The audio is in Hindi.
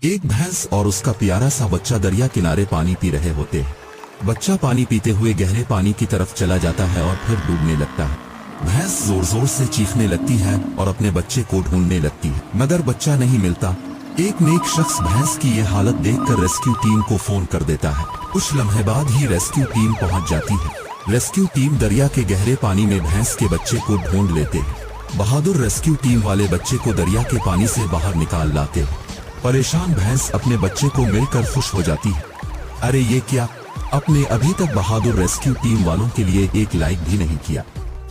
एक भैंस और उसका प्यारा सा बच्चा दरिया किनारे पानी पी रहे होते हैं। बच्चा पानी पीते हुए गहरे पानी की तरफ चला जाता है और फिर डूबने लगता है। भैंस जोर जोर से चीखने लगती है और अपने बच्चे को ढूंढने लगती है, मगर बच्चा नहीं मिलता। एक नेक शख्स भैंस की यह हालत देखकर रेस्क्यू टीम को फोन कर देता है। कुछ लम्हे बाद ही रेस्क्यू टीम पहुंच जाती है। रेस्क्यू टीम दरिया के गहरे पानी में भैंस के बच्चे को ढूंढ लेते हैं। बहादुर रेस्क्यू टीम वाले बच्चे को दरिया के पानी से बाहर निकाल लाते हैं। परेशान भैंस अपने बच्चे को मिलकर खुश हो जाती है। अरे ये क्या, आपने अभी तक बहादुर रेस्क्यू टीम वालों के लिए एक लाइक भी नहीं किया।